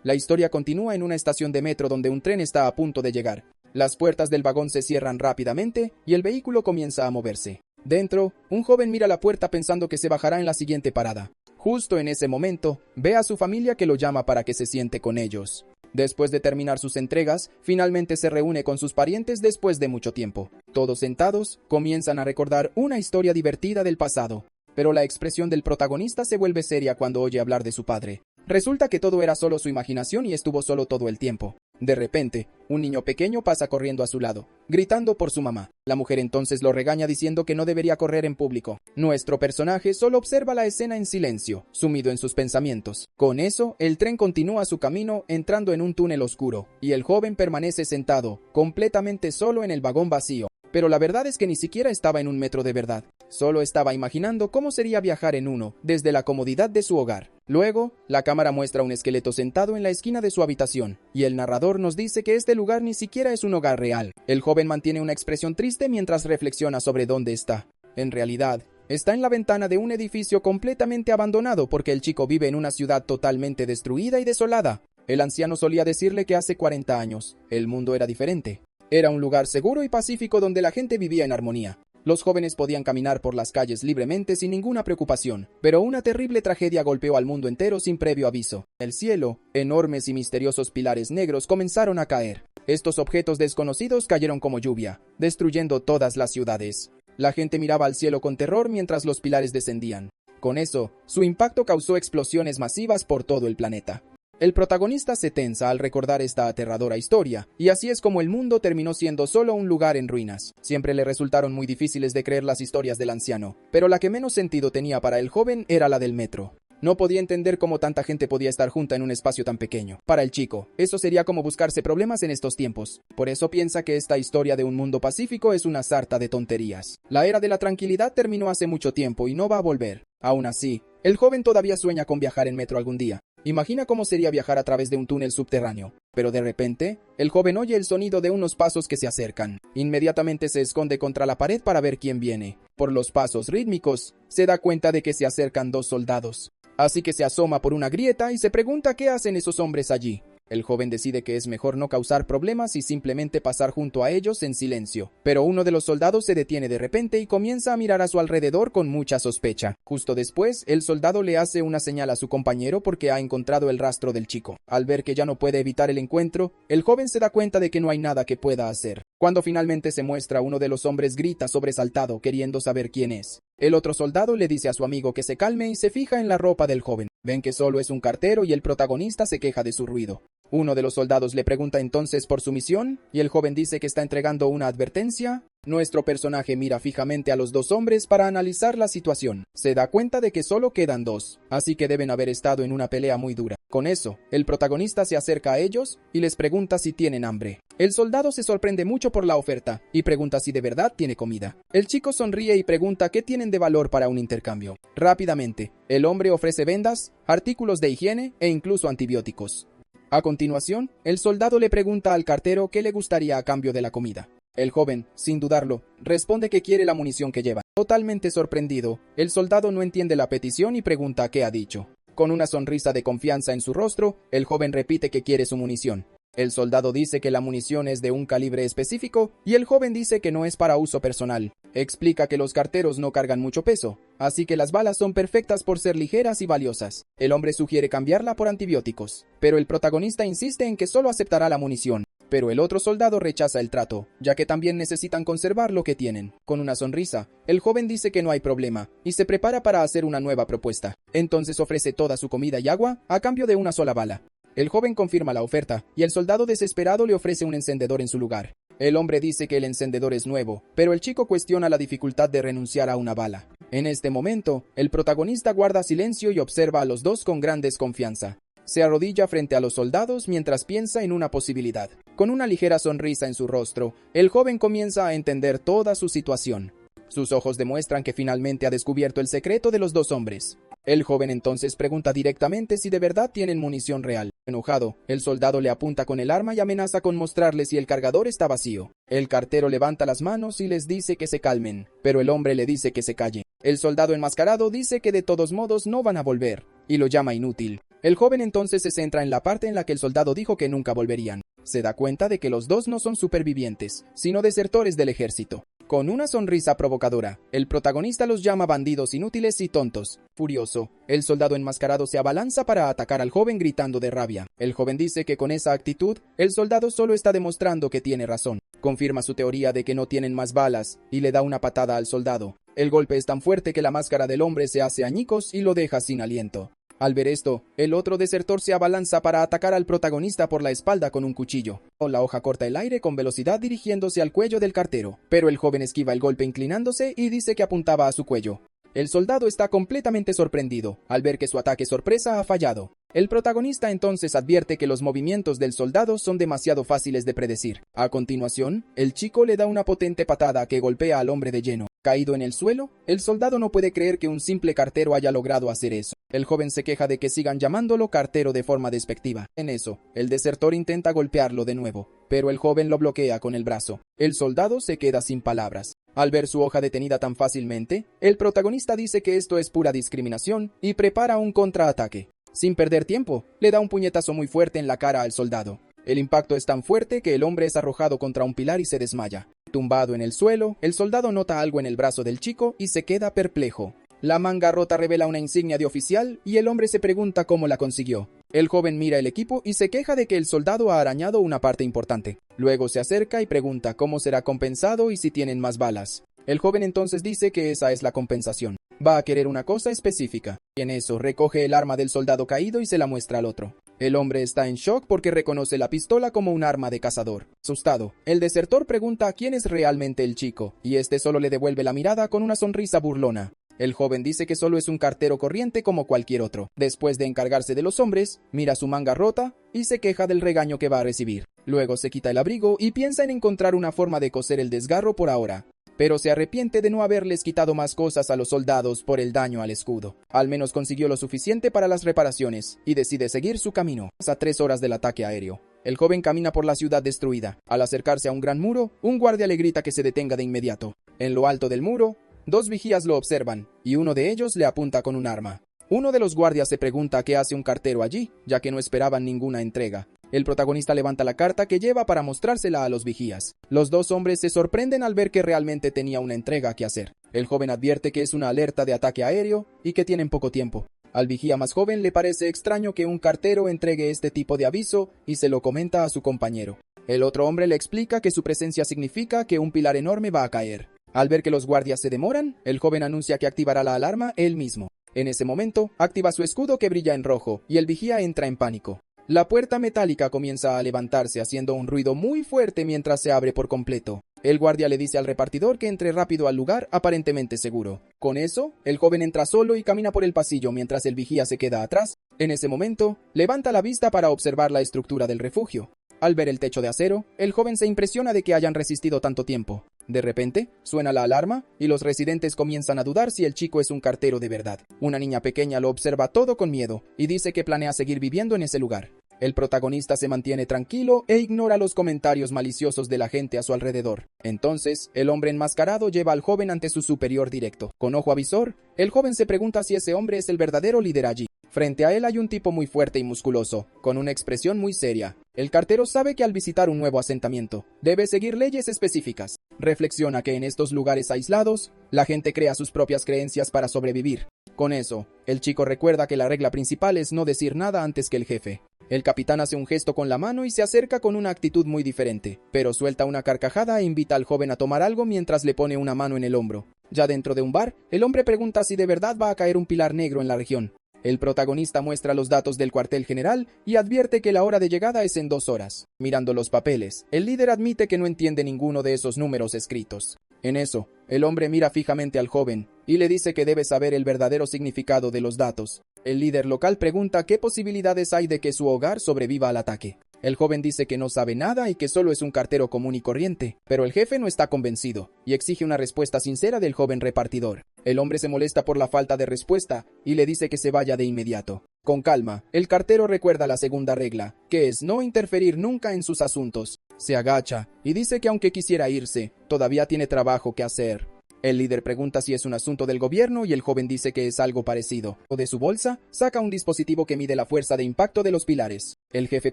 La historia continúa en una estación de metro donde un tren está a punto de llegar. Las puertas del vagón se cierran rápidamente y el vehículo comienza a moverse. Dentro, un joven mira la puerta pensando que se bajará en la siguiente parada. Justo en ese momento, ve a su familia que lo llama para que se siente con ellos. Después de terminar sus entregas, finalmente se reúne con sus parientes después de mucho tiempo. Todos sentados, comienzan a recordar una historia divertida del pasado. Pero la expresión del protagonista se vuelve seria cuando oye hablar de su padre. Resulta que todo era solo su imaginación y estuvo solo todo el tiempo. De repente, un niño pequeño pasa corriendo a su lado, gritando por su mamá. La mujer entonces lo regaña diciendo que no debería correr en público. Nuestro personaje solo observa la escena en silencio, sumido en sus pensamientos. Con eso, el tren continúa su camino entrando en un túnel oscuro, y el joven permanece sentado, completamente solo en el vagón vacío. Pero la verdad es que ni siquiera estaba en un metro de verdad. Solo estaba imaginando cómo sería viajar en uno, desde la comodidad de su hogar. Luego, la cámara muestra un esqueleto sentado en la esquina de su habitación, y el narrador nos dice que este lugar ni siquiera es un hogar real. El joven mantiene una expresión triste mientras reflexiona sobre dónde está. En realidad, está en la ventana de un edificio completamente abandonado porque el chico vive en una ciudad totalmente destruida y desolada. El anciano solía decirle que hace 40 años, el mundo era diferente. Era un lugar seguro y pacífico donde la gente vivía en armonía. Los jóvenes podían caminar por las calles libremente sin ninguna preocupación, pero una terrible tragedia golpeó al mundo entero sin previo aviso. El cielo, enormes y misteriosos pilares negros comenzaron a caer. Estos objetos desconocidos cayeron como lluvia, destruyendo todas las ciudades. La gente miraba al cielo con terror mientras los pilares descendían. Con eso, su impacto causó explosiones masivas por todo el planeta. El protagonista se tensa al recordar esta aterradora historia, y así es como el mundo terminó siendo solo un lugar en ruinas. Siempre le resultaron muy difíciles de creer las historias del anciano, pero la que menos sentido tenía para el joven era la del metro. No podía entender cómo tanta gente podía estar junta en un espacio tan pequeño. Para el chico, eso sería como buscarse problemas en estos tiempos. Por eso piensa que esta historia de un mundo pacífico es una sarta de tonterías. La era de la tranquilidad terminó hace mucho tiempo y no va a volver. Aún así, el joven todavía sueña con viajar en metro algún día. Imagina cómo sería viajar a través de un túnel subterráneo. Pero de repente, el joven oye el sonido de unos pasos que se acercan. Inmediatamente se esconde contra la pared para ver quién viene. Por los pasos rítmicos, se da cuenta de que se acercan 2 soldados. Así que se asoma por una grieta y se pregunta qué hacen esos hombres allí. El joven decide que es mejor no causar problemas y simplemente pasar junto a ellos en silencio. Pero uno de los soldados se detiene de repente y comienza a mirar a su alrededor con mucha sospecha. Justo después, el soldado le hace una señal a su compañero porque ha encontrado el rastro del chico. Al ver que ya no puede evitar el encuentro, el joven se da cuenta de que no hay nada que pueda hacer. Cuando finalmente se muestra, uno de los hombres grita sobresaltado, queriendo saber quién es. El otro soldado le dice a su amigo que se calme y se fija en la ropa del joven. Ven que solo es un cartero y el protagonista se queja de su ruido. Uno de los soldados le pregunta entonces por su misión, y el joven dice que está entregando una advertencia. Nuestro personaje mira fijamente a los 2 hombres para analizar la situación. Se da cuenta de que solo quedan 2, así que deben haber estado en una pelea muy dura. Con eso, el protagonista se acerca a ellos y les pregunta si tienen hambre. El soldado se sorprende mucho por la oferta y pregunta si de verdad tiene comida. El chico sonríe y pregunta qué tienen de valor para un intercambio. Rápidamente, el hombre ofrece vendas, artículos de higiene e incluso antibióticos. A continuación, el soldado le pregunta al cartero qué le gustaría a cambio de la comida. El joven, sin dudarlo, responde que quiere la munición que lleva. Totalmente sorprendido, el soldado no entiende la petición y pregunta qué ha dicho. Con una sonrisa de confianza en su rostro, el joven repite que quiere su munición. El soldado dice que la munición es de un calibre específico y el joven dice que no es para uso personal. Explica que los carteros no cargan mucho peso, así que las balas son perfectas por ser ligeras y valiosas. El hombre sugiere cambiarla por antibióticos, pero el protagonista insiste en que solo aceptará la munición. Pero el otro soldado rechaza el trato, ya que también necesitan conservar lo que tienen. Con una sonrisa, el joven dice que no hay problema, y se prepara para hacer una nueva propuesta. Entonces ofrece toda su comida y agua a cambio de una sola bala. El joven confirma la oferta, y el soldado desesperado le ofrece un encendedor en su lugar. El hombre dice que el encendedor es nuevo, pero el chico cuestiona la dificultad de renunciar a una bala. En este momento, el protagonista guarda silencio y observa a los 2 con gran desconfianza. Se arrodilla frente a los soldados mientras piensa en una posibilidad. Con una ligera sonrisa en su rostro, el joven comienza a entender toda su situación. Sus ojos demuestran que finalmente ha descubierto el secreto de los 2 hombres. El joven entonces pregunta directamente si de verdad tienen munición real. Enojado, el soldado le apunta con el arma y amenaza con mostrarle si el cargador está vacío. El cartero levanta las manos y les dice que se calmen, pero el hombre le dice que se calle. El soldado enmascarado dice que de todos modos no van a volver, y lo llama inútil. El joven entonces se centra en la parte en la que el soldado dijo que nunca volverían. Se da cuenta de que los dos no son supervivientes, sino desertores del ejército. Con una sonrisa provocadora, el protagonista los llama bandidos inútiles y tontos. Furioso, el soldado enmascarado se abalanza para atacar al joven gritando de rabia. El joven dice que con esa actitud, el soldado solo está demostrando que tiene razón. Confirma su teoría de que no tienen más balas y le da una patada al soldado. El golpe es tan fuerte que la máscara del hombre se hace añicos y lo deja sin aliento. Al ver esto, el otro desertor se abalanza para atacar al protagonista por la espalda con un cuchillo. La hoja corta el aire con velocidad dirigiéndose al cuello del cartero, pero el joven esquiva el golpe inclinándose y dice que apuntaba a su cuello. El soldado está completamente sorprendido al ver que su ataque sorpresa ha fallado. El protagonista entonces advierte que los movimientos del soldado son demasiado fáciles de predecir. A continuación, el chico le da una potente patada que golpea al hombre de lleno. Caído en el suelo, el soldado no puede creer que un simple cartero haya logrado hacer eso. El joven se queja de que sigan llamándolo cartero de forma despectiva. En eso, el desertor intenta golpearlo de nuevo, pero el joven lo bloquea con el brazo. El soldado se queda sin palabras. Al ver su hoja detenida tan fácilmente, el protagonista dice que esto es pura discriminación y prepara un contraataque. Sin perder tiempo, le da un puñetazo muy fuerte en la cara al soldado. El impacto es tan fuerte que el hombre es arrojado contra un pilar y se desmaya. Tumbado en el suelo, el soldado nota algo en el brazo del chico y se queda perplejo. La manga rota revela una insignia de oficial y el hombre se pregunta cómo la consiguió. El joven mira el equipo y se queja de que el soldado ha arañado una parte importante. Luego se acerca y pregunta cómo será compensado y si tienen más balas. El joven entonces dice que esa es la compensación. Va a querer una cosa específica. Y en eso recoge el arma del soldado caído y se la muestra al otro. El hombre está en shock porque reconoce la pistola como un arma de cazador. Asustado, el desertor pregunta quién es realmente el chico, y este solo le devuelve la mirada con una sonrisa burlona. El joven dice que solo es un cartero corriente como cualquier otro. Después de encargarse de los hombres, mira su manga rota y se queja del regaño que va a recibir. Luego se quita el abrigo y piensa en encontrar una forma de coser el desgarro por ahora. Pero se arrepiente de no haberles quitado más cosas a los soldados por el daño al escudo. Al menos consiguió lo suficiente para las reparaciones y decide seguir su camino. A 3 horas del ataque aéreo. El joven camina por la ciudad destruida. Al acercarse a un gran muro, un guardia le grita que se detenga de inmediato. En lo alto del muro, 2 vigías lo observan y uno de ellos le apunta con un arma. Uno de los guardias se pregunta qué hace un cartero allí, ya que no esperaban ninguna entrega. El protagonista levanta la carta que lleva para mostrársela a los vigías. Los 2 hombres se sorprenden al ver que realmente tenía una entrega que hacer. El joven advierte que es una alerta de ataque aéreo y que tienen poco tiempo. Al vigía más joven le parece extraño que un cartero entregue este tipo de aviso y se lo comenta a su compañero. El otro hombre le explica que su presencia significa que un pilar enorme va a caer. Al ver que los guardias se demoran, el joven anuncia que activará la alarma él mismo. En ese momento, activa su escudo que brilla en rojo y el vigía entra en pánico. La puerta metálica comienza a levantarse haciendo un ruido muy fuerte mientras se abre por completo. El guardia le dice al repartidor que entre rápido al lugar aparentemente seguro. Con eso, el joven entra solo y camina por el pasillo mientras el vigía se queda atrás. En ese momento, levanta la vista para observar la estructura del refugio. Al ver el techo de acero, el joven se impresiona de que hayan resistido tanto tiempo. De repente, suena la alarma y los residentes comienzan a dudar si el chico es un cartero de verdad. Una niña pequeña lo observa todo con miedo y dice que planea seguir viviendo en ese lugar. El protagonista se mantiene tranquilo e ignora los comentarios maliciosos de la gente a su alrededor. Entonces, el hombre enmascarado lleva al joven ante su superior directo. Con ojo avisor, el joven se pregunta si ese hombre es el verdadero líder allí. Frente a él hay un tipo muy fuerte y musculoso, con una expresión muy seria. El cartero sabe que al visitar un nuevo asentamiento, debe seguir leyes específicas. Reflexiona que en estos lugares aislados, la gente crea sus propias creencias para sobrevivir. Con eso, el chico recuerda que la regla principal es no decir nada antes que el jefe. El capitán hace un gesto con la mano y se acerca con una actitud muy diferente, pero suelta una carcajada e invita al joven a tomar algo mientras le pone una mano en el hombro. Ya dentro de un bar, el hombre pregunta si de verdad va a caer un pilar negro en la región. El protagonista muestra los datos del cuartel general y advierte que la hora de llegada es en 2 horas. Mirando los papeles, el líder admite que no entiende ninguno de esos números escritos. En eso, el hombre mira fijamente al joven y le dice que debe saber el verdadero significado de los datos. El líder local pregunta qué posibilidades hay de que su hogar sobreviva al ataque. El joven dice que no sabe nada y que solo es un cartero común y corriente, pero el jefe no está convencido y exige una respuesta sincera del joven repartidor. El hombre se molesta por la falta de respuesta y le dice que se vaya de inmediato. Con calma, el cartero recuerda la segunda regla, que es no interferir nunca en sus asuntos. Se agacha y dice que aunque quisiera irse, todavía tiene trabajo que hacer. El líder pregunta si es un asunto del gobierno y el joven dice que es algo parecido. De su bolsa, saca un dispositivo que mide la fuerza de impacto de los pilares. El jefe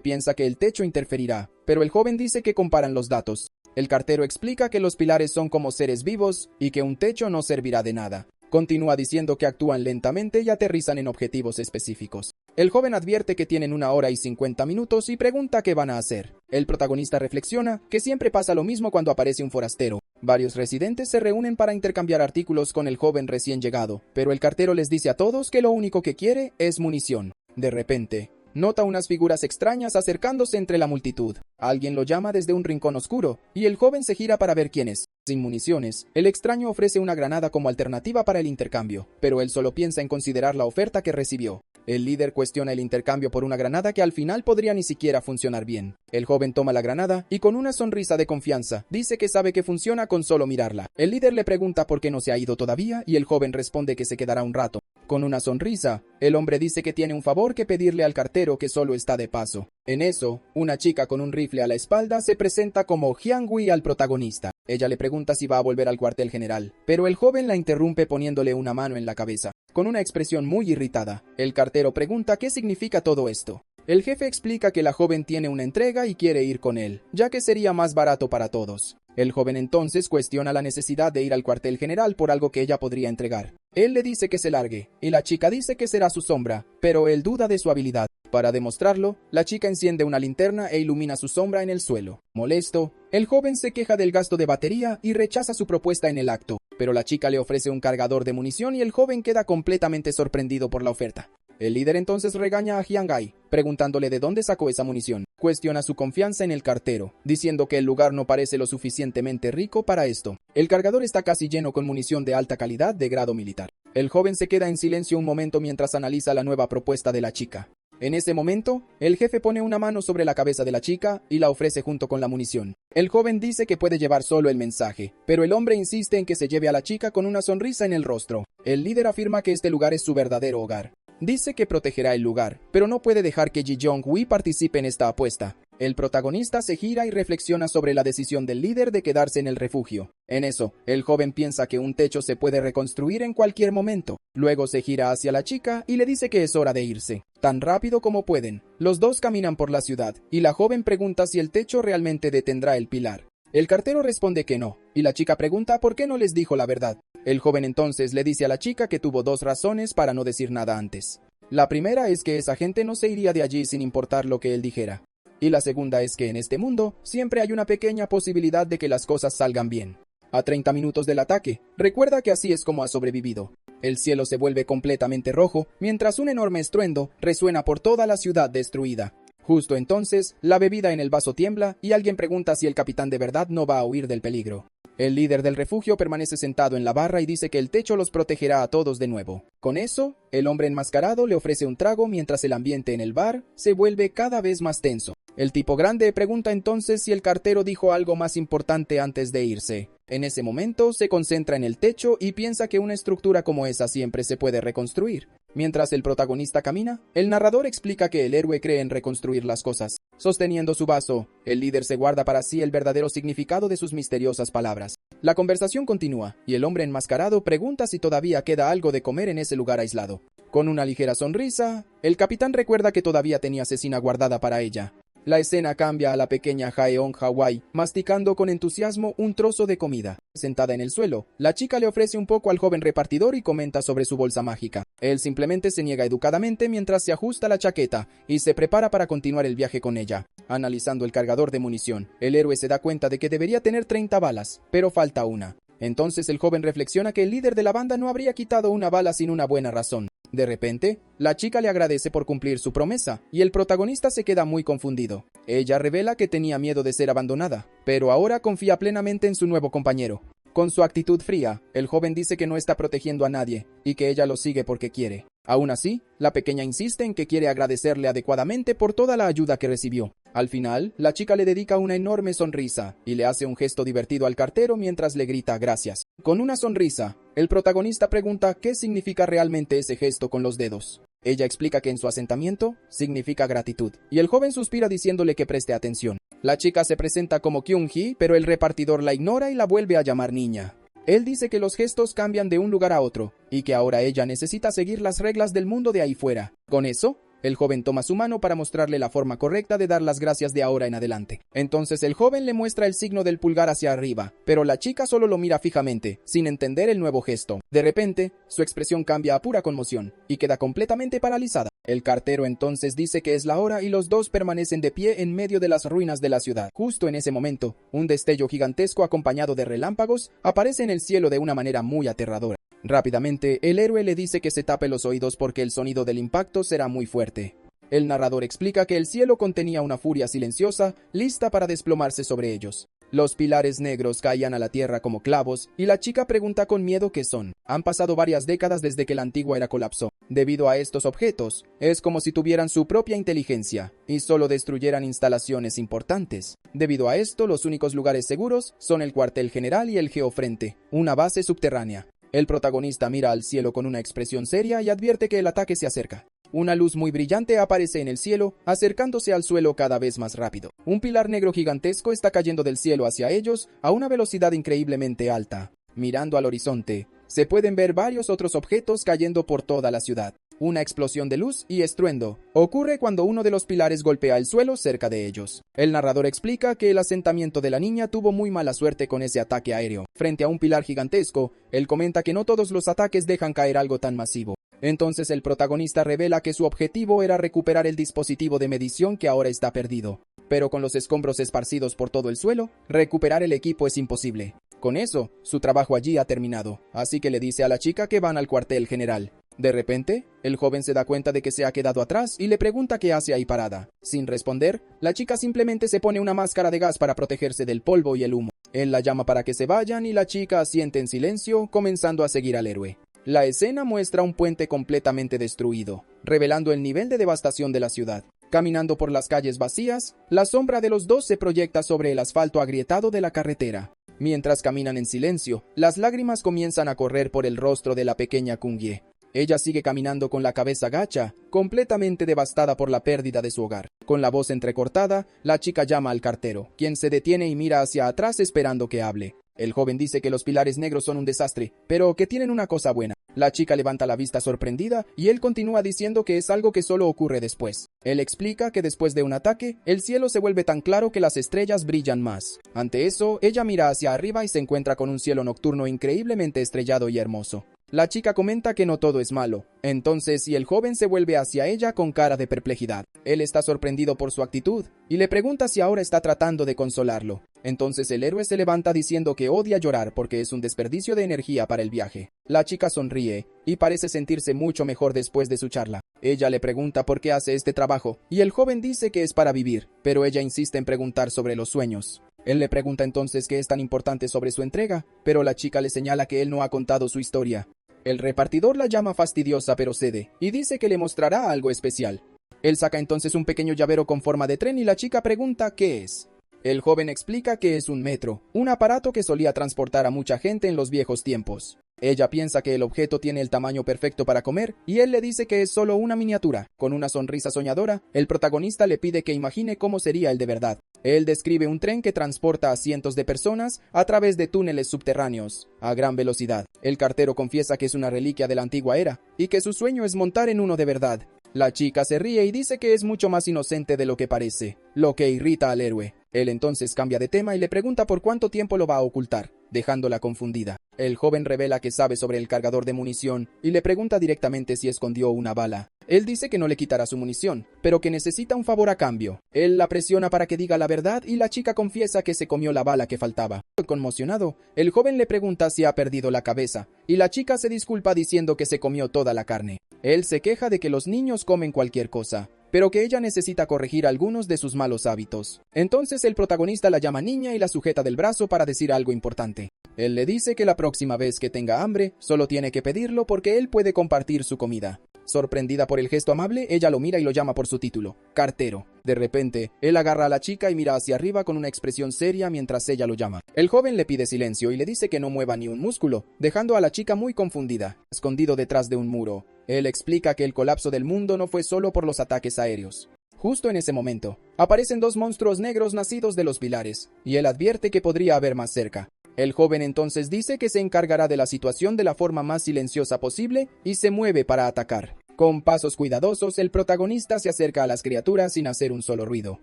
piensa que el techo interferirá, pero el joven dice que comparan los datos. El cartero explica que los pilares son como seres vivos y que un techo no servirá de nada. Continúa diciendo que actúan lentamente y aterrizan en objetivos específicos. El joven advierte que tienen 1 hora y 50 minutos y pregunta qué van a hacer. El protagonista reflexiona que siempre pasa lo mismo cuando aparece un forastero. Varios residentes se reúnen para intercambiar artículos con el joven recién llegado, pero el cartero les dice a todos que lo único que quiere es munición. De repente, nota unas figuras extrañas acercándose entre la multitud. Alguien lo llama desde un rincón oscuro, y el joven se gira para ver quién es. Sin municiones, el extraño ofrece una granada como alternativa para el intercambio, pero él solo piensa en considerar la oferta que recibió. El líder cuestiona el intercambio por una granada que al final podría ni siquiera funcionar bien. El joven toma la granada y con una sonrisa de confianza dice que sabe que funciona con solo mirarla. El líder le pregunta por qué no se ha ido todavía y el joven responde que se quedará un rato. Con una sonrisa, el hombre dice que tiene un favor que pedirle al cartero que solo está de paso. En eso, una chica con un rifle a la espalda se presenta como Hyang-woo al protagonista. Ella le pregunta si va a volver al cuartel general, pero el joven la interrumpe poniéndole una mano en la cabeza. Con una expresión muy irritada, el cartero pregunta qué significa todo esto. El jefe explica que la joven tiene una entrega y quiere ir con él, ya que sería más barato para todos. El joven entonces cuestiona la necesidad de ir al cuartel general por algo que ella podría entregar. Él le dice que se largue, y la chica dice que será su sombra, pero él duda de su habilidad. Para demostrarlo, la chica enciende una linterna e ilumina su sombra en el suelo. Molesto, el joven se queja del gasto de batería y rechaza su propuesta en el acto, pero la chica le ofrece un cargador de munición y el joven queda completamente sorprendido por la oferta. El líder entonces regaña a Hyang-woo, preguntándole de dónde sacó esa munición. Cuestiona su confianza en el cartero, diciendo que el lugar no parece lo suficientemente rico para esto. El cargador está casi lleno con munición de alta calidad de grado militar. El joven se queda en silencio un momento mientras analiza la nueva propuesta de la chica. En ese momento, el jefe pone una mano sobre la cabeza de la chica y la ofrece junto con la munición. El joven dice que puede llevar solo el mensaje, pero el hombre insiste en que se lleve a la chica con una sonrisa en el rostro. El líder afirma que este lugar es su verdadero hogar. Dice que protegerá el lugar, pero no puede dejar que Ji Jong-woo participe en esta apuesta. El protagonista se gira y reflexiona sobre la decisión del líder de quedarse en el refugio. En eso, el joven piensa que un techo se puede reconstruir en cualquier momento. Luego se gira hacia la chica y le dice que es hora de irse. Tan rápido como pueden. Los dos caminan por la ciudad, y la joven pregunta si el techo realmente detendrá el pilar. El cartero responde que no, y la chica pregunta por qué no les dijo la verdad. El joven entonces le dice a la chica que tuvo 2 razones para no decir nada antes. La primera es que esa gente no se iría de allí sin importar lo que él dijera. Y la segunda es que en este mundo siempre hay una pequeña posibilidad de que las cosas salgan bien. A 30 minutos del ataque, recuerda que así es como ha sobrevivido. El cielo se vuelve completamente rojo, mientras un enorme estruendo resuena por toda la ciudad destruida. Justo entonces, la bebida en el vaso tiembla y alguien pregunta si el capitán de verdad no va a huir del peligro. El líder del refugio permanece sentado en la barra y dice que el techo los protegerá a todos de nuevo. Con eso, el hombre enmascarado le ofrece un trago mientras el ambiente en el bar se vuelve cada vez más tenso. El tipo grande pregunta entonces si el cartero dijo algo más importante antes de irse. En ese momento se concentra en el techo y piensa que una estructura como esa siempre se puede reconstruir. Mientras el protagonista camina, el narrador explica que el héroe cree en reconstruir las cosas. Sosteniendo su vaso, el líder se guarda para sí el verdadero significado de sus misteriosas palabras. La conversación continúa, y el hombre enmascarado pregunta si todavía queda algo de comer en ese lugar aislado. Con una ligera sonrisa, el capitán recuerda que todavía tenía cecina guardada para ella. La escena cambia a la pequeña Haeon Hawái, masticando con entusiasmo un trozo de comida. Sentada en el suelo, la chica le ofrece un poco al joven repartidor y comenta sobre su bolsa mágica. Él simplemente se niega educadamente mientras se ajusta la chaqueta y se prepara para continuar el viaje con ella. Analizando el cargador de munición, el héroe se da cuenta de que debería tener 30 balas, pero falta una. Entonces el joven reflexiona que el líder de la banda no habría quitado una bala sin una buena razón. De repente, la chica le agradece por cumplir su promesa, y el protagonista se queda muy confundido. Ella revela que tenía miedo de ser abandonada, pero ahora confía plenamente en su nuevo compañero. Con su actitud fría, el joven dice que no está protegiendo a nadie, y que ella lo sigue porque quiere. Aún así, la pequeña insiste en que quiere agradecerle adecuadamente por toda la ayuda que recibió. Al final, la chica le dedica una enorme sonrisa, y le hace un gesto divertido al cartero mientras le grita gracias. Con una sonrisa, el protagonista pregunta qué significa realmente ese gesto con los dedos. Ella explica que en su asentamiento significa gratitud, y el joven suspira diciéndole que preste atención. La chica se presenta como Kyung-hee, pero el repartidor la ignora y la vuelve a llamar niña. Él dice que los gestos cambian de un lugar a otro, y que ahora ella necesita seguir las reglas del mundo de ahí fuera. Con eso, el joven toma su mano para mostrarle la forma correcta de dar las gracias de ahora en adelante. Entonces el joven le muestra el signo del pulgar hacia arriba, pero la chica solo lo mira fijamente, sin entender el nuevo gesto. De repente, su expresión cambia a pura conmoción, y queda completamente paralizada. El cartero entonces dice que es la hora y los dos permanecen de pie en medio de las ruinas de la ciudad. Justo en ese momento, un destello gigantesco acompañado de relámpagos aparece en el cielo de una manera muy aterradora. Rápidamente, el héroe le dice que se tape los oídos porque el sonido del impacto será muy fuerte. El narrador explica que el cielo contenía una furia silenciosa, lista para desplomarse sobre ellos. Los pilares negros caían a la tierra como clavos, y la chica pregunta con miedo qué son. Han pasado varias décadas desde que la antigua era colapsó. Debido a estos objetos, es como si tuvieran su propia inteligencia, y solo destruyeran instalaciones importantes. Debido a esto, los únicos lugares seguros son el cuartel general y el geofrente, una base subterránea. El protagonista mira al cielo con una expresión seria y advierte que el ataque se acerca. Una luz muy brillante aparece en el cielo, acercándose al suelo cada vez más rápido. Un pilar negro gigantesco está cayendo del cielo hacia ellos a una velocidad increíblemente alta. Mirando al horizonte, se pueden ver varios otros objetos cayendo por toda la ciudad. Una explosión de luz y estruendo ocurre cuando uno de los pilares golpea el suelo cerca de ellos. El narrador explica que el asentamiento de la niña tuvo muy mala suerte con ese ataque aéreo. Frente a un pilar gigantesco, él comenta que no todos los ataques dejan caer algo tan masivo. Entonces el protagonista revela que su objetivo era recuperar el dispositivo de medición que ahora está perdido. Pero con los escombros esparcidos por todo el suelo, recuperar el equipo es imposible. Con eso, su trabajo allí ha terminado, así que le dice a la chica que van al cuartel general. De repente, el joven se da cuenta de que se ha quedado atrás y le pregunta qué hace ahí parada. Sin responder, la chica simplemente se pone una máscara de gas para protegerse del polvo y el humo. Él la llama para que se vayan y la chica asiente en silencio, comenzando a seguir al héroe. La escena muestra un puente completamente destruido, revelando el nivel de devastación de la ciudad. Caminando por las calles vacías, la sombra de los dos se proyecta sobre el asfalto agrietado de la carretera. Mientras caminan en silencio, las lágrimas comienzan a correr por el rostro de la pequeña Kungie. Ella sigue caminando con la cabeza gacha, completamente devastada por la pérdida de su hogar. Con la voz entrecortada, la chica llama al cartero, quien se detiene y mira hacia atrás esperando que hable. El joven dice que los pilares negros son un desastre, pero que tienen una cosa buena. La chica levanta la vista sorprendida y él continúa diciendo que es algo que solo ocurre después. Él explica que después de un ataque, el cielo se vuelve tan claro que las estrellas brillan más. Ante eso, ella mira hacia arriba y se encuentra con un cielo nocturno increíblemente estrellado y hermoso. La chica comenta que no todo es malo. Entonces, el joven se vuelve hacia ella con cara de perplejidad. Él está sorprendido por su actitud y le pregunta si ahora está tratando de consolarlo. Entonces el héroe se levanta diciendo que odia llorar porque es un desperdicio de energía para el viaje. La chica sonríe y parece sentirse mucho mejor después de su charla. Ella le pregunta por qué hace este trabajo y el joven dice que es para vivir, pero ella insiste en preguntar sobre los sueños. Él le pregunta entonces qué es tan importante sobre su entrega, pero la chica le señala que él no ha contado su historia. El repartidor la llama fastidiosa pero cede, y dice que le mostrará algo especial. Él saca entonces un pequeño llavero con forma de tren y la chica pregunta qué es. El joven explica que es un metro, un aparato que solía transportar a mucha gente en los viejos tiempos. Ella piensa que el objeto tiene el tamaño perfecto para comer, y él le dice que es solo una miniatura. Con una sonrisa soñadora, el protagonista le pide que imagine cómo sería el de verdad. Él describe un tren que transporta a cientos de personas a través de túneles subterráneos, a gran velocidad. El cartero confiesa que es una reliquia de la antigua era, y que su sueño es montar en uno de verdad. La chica se ríe y dice que es mucho más inocente de lo que parece, lo que irrita al héroe. Él entonces cambia de tema y le pregunta por cuánto tiempo lo va a ocultar, dejándola confundida. El joven revela que sabe sobre el cargador de munición y le pregunta directamente si escondió una bala. Él dice que no le quitará su munición, pero que necesita un favor a cambio. Él la presiona para que diga la verdad y la chica confiesa que se comió la bala que faltaba. Conmocionado, el joven le pregunta si ha perdido la cabeza, y la chica se disculpa diciendo que se comió toda la carne. Él se queja de que los niños comen cualquier cosa, pero que ella necesita corregir algunos de sus malos hábitos. Entonces el protagonista la llama niña y la sujeta del brazo para decir algo importante. Él le dice que la próxima vez que tenga hambre, solo tiene que pedirlo porque él puede compartir su comida. Sorprendida por el gesto amable, ella lo mira y lo llama por su título, cartero. De repente, él agarra a la chica y mira hacia arriba con una expresión seria mientras ella lo llama. El joven le pide silencio y le dice que no mueva ni un músculo, dejando a la chica muy confundida, escondido detrás de un muro. Él explica que el colapso del mundo no fue solo por los ataques aéreos. Justo en ese momento, aparecen dos monstruos negros nacidos de los pilares, y él advierte que podría haber más cerca. El joven entonces dice que se encargará de la situación de la forma más silenciosa posible y se mueve para atacar. Con pasos cuidadosos, el protagonista se acerca a las criaturas sin hacer un solo ruido.